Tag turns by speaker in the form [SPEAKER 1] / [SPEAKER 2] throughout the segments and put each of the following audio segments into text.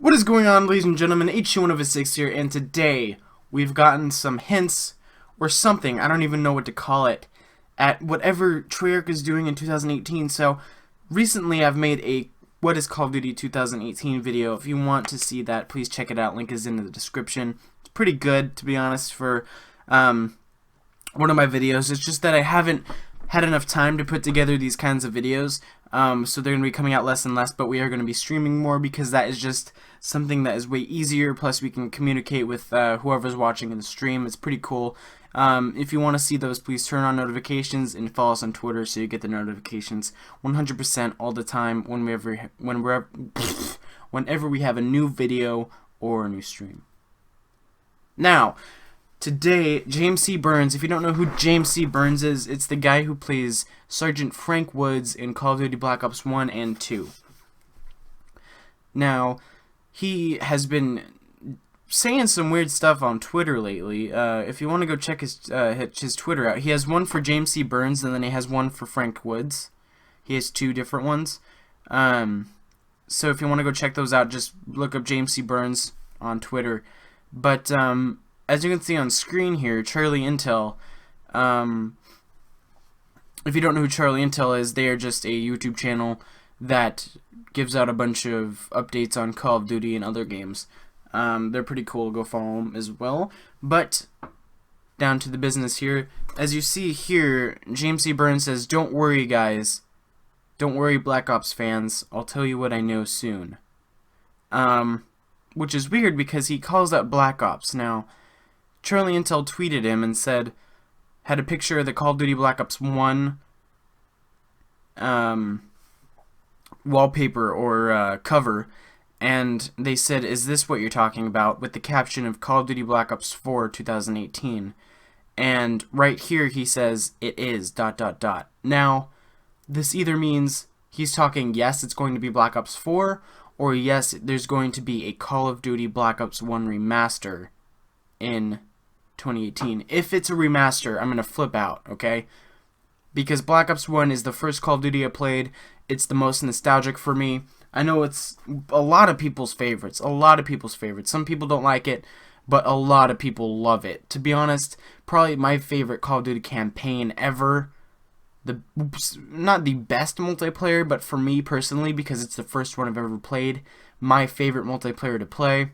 [SPEAKER 1] What is going on, ladies and gentlemen? HC106 here, and today we've gotten some hints or something, I don't even know what to call it, at whatever Treyarch is doing in 2018. So recently I've made a What is Call of Duty 2018 video. If you want to see that, please check it out. Link is in the description. It's pretty good, to be honest, for one of my videos. It's just that I haven't had enough time to put together these kinds of videos, so they're going to be coming out less and less, but we are going to be streaming more because that is just something that is way easier. Plus we can communicate with whoever's watching in the stream. It's pretty cool. If you want to see those, please turn on notifications and follow us on Twitter so you get the notifications 100% all the time whenever we have a new video or a new stream. Now, today, James C. Burns, if you don't know who James C. Burns is, it's the guy who plays Sergeant Frank Woods in Call of Duty Black Ops 1 and 2. Now, he has been saying some weird stuff on Twitter lately. If you want to go check his Twitter out, he has one for James C. Burns, and then he has one for Frank Woods. He has two different ones. So if you want to go check those out, just look up James C. Burns on Twitter. But, as you can see on screen here, Charlie Intel, if you don't know who Charlie Intel is, they are just a YouTube channel that gives out a bunch of updates on Call of Duty and other games. They're pretty cool, go follow them as well. But, down to the business here. As you see here, James C. Burns says, "Don't worry, guys. Don't worry, Black Ops fans. I'll tell you what I know soon." Which is weird because he calls that Black Ops. Now, Charlie Intel tweeted him and said, had a picture of the Call of Duty Black Ops 1 wallpaper or cover, and they said, "Is this what you're talking about?" with the caption of Call of Duty Black Ops 4 2018. And right here he says, "It is ... Now, this either means he's talking, yes, it's going to be Black Ops 4, or yes, there's going to be a Call of Duty Black Ops 1 remaster in 2018. If it's a remaster, I'm going to flip out, okay? Because Black Ops 1 is the first Call of Duty I played. It's the most nostalgic for me. I know it's a lot of people's favorites. Some people don't like it, but a lot of people love it. To be honest, probably my favorite Call of Duty campaign ever. Not the best multiplayer, but for me personally, because it's the first one I've ever played, my favorite multiplayer to play.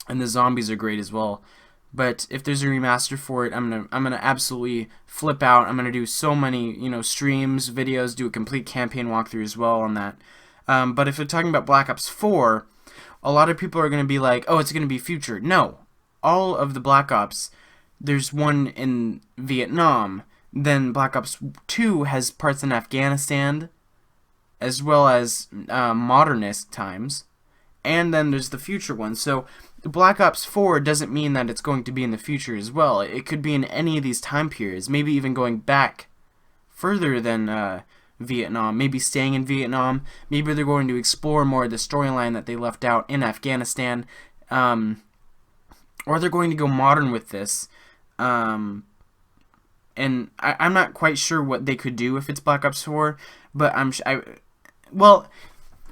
[SPEAKER 1] And the zombies are great as well. But if there's a remaster for it, I'm gonna absolutely flip out. I'm gonna do so many, streams, videos, do a complete campaign walkthrough as well on that. But if you're talking about Black Ops 4, a lot of people are gonna be like, "Oh, it's gonna be future." No, all of the Black Ops, there's one in Vietnam. Then Black Ops 2 has parts in Afghanistan, as well as modernist times. And then there's the future one. So Black Ops 4 doesn't mean that it's going to be in the future as well. It could be in any of these time periods, maybe even going back further than Vietnam, maybe staying in Vietnam. Maybe they're going to explore more of the storyline that they left out in Afghanistan, or they're going to go modern with this. And I'm not quite sure what they could do if it's Black Ops 4, but well,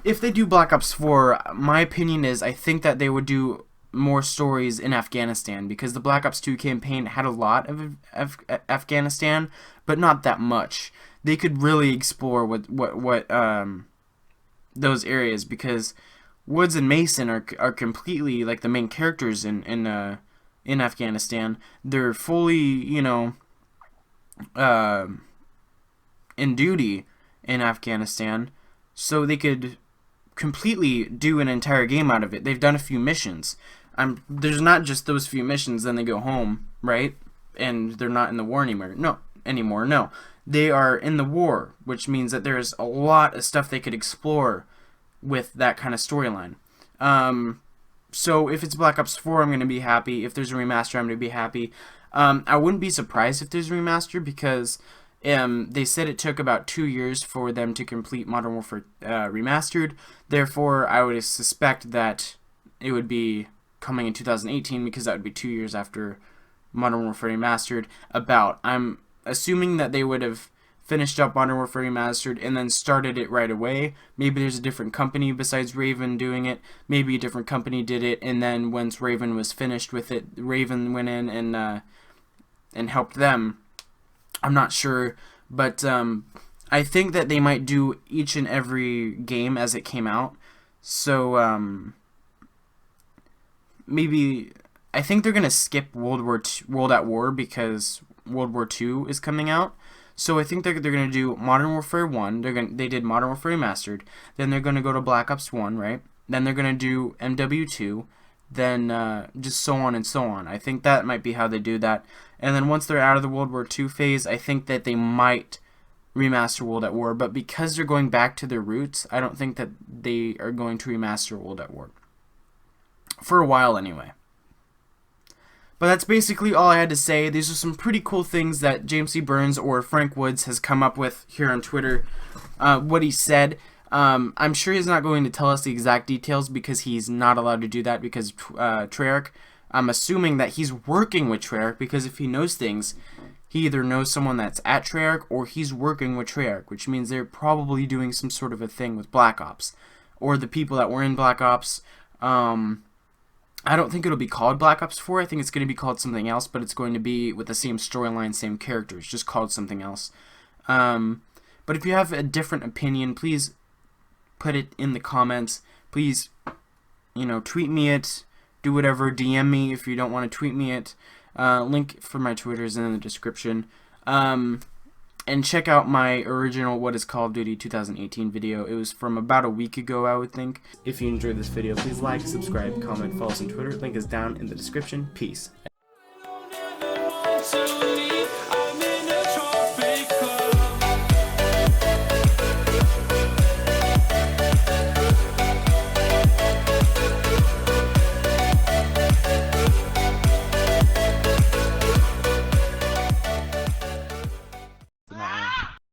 [SPEAKER 1] if they do Black Ops 4, my opinion is I think that they would do more stories in Afghanistan, because the Black Ops 2 campaign had a lot of Afghanistan, but not that much. They could really explore what those areas, because Woods and Mason are completely like the main characters in Afghanistan. They're fully, in duty in Afghanistan, so they could completely do an entire game out of it. They've done a few missions. There's not just those few missions, then they go home, right? And they're not in the war anymore. No. They are in the war, which means that there's a lot of stuff they could explore with that kind of storyline. So if it's Black Ops 4, I'm going to be happy. If there's a remaster, I'm going to be happy. I wouldn't be surprised if there's a remaster, because they said it took about 2 years for them to complete Modern Warfare Remastered. Therefore, I would suspect that it would be coming in 2018, because that would be 2 years after Modern Warfare Remastered. I'm assuming that they would have finished up Modern Warfare Remastered and then started it right away. Maybe there's a different company besides Raven doing it. Maybe a different company did it, and then once Raven was finished with it, Raven went in and helped them. I'm not sure, but I think that they might do each and every game as it came out. So maybe I think they're gonna skip World at War because World War II is coming out. So I think they're gonna do Modern Warfare 1. They did Modern Warfare Remastered. Then they're gonna go to Black Ops 1, right? Then they're gonna do MW2. Then just so on and so on. I think that might be how they do that. And then once they're out of the World War II phase, I think that they might remaster World at War. But because they're going back to their roots, I don't think that they are going to remaster World at War. For a while, anyway. But that's basically all I had to say. These are some pretty cool things that James C. Burns or Frank Woods has come up with here on Twitter. What he said. I'm sure he's not going to tell us the exact details because he's not allowed to do that because Treyarch. I'm assuming that he's working with Treyarch because if he knows things, he either knows someone that's at Treyarch or he's working with Treyarch, which means they're probably doing some sort of a thing with Black Ops or the people that were in Black Ops. I don't think it'll be called Black Ops 4. I think it's going to be called something else, but it's going to be with the same storyline, same characters, just called something else. But if you have a different opinion, please put it in the comments. Please, tweet me it, do whatever, DM me if you don't want to tweet me it. Link for my Twitter is in the description. And check out my original What is Call of Duty 2018 video. It was from about a week ago, I would think. If you enjoyed this video, please like, subscribe, comment, follow us on Twitter. Link is down in the description. Peace.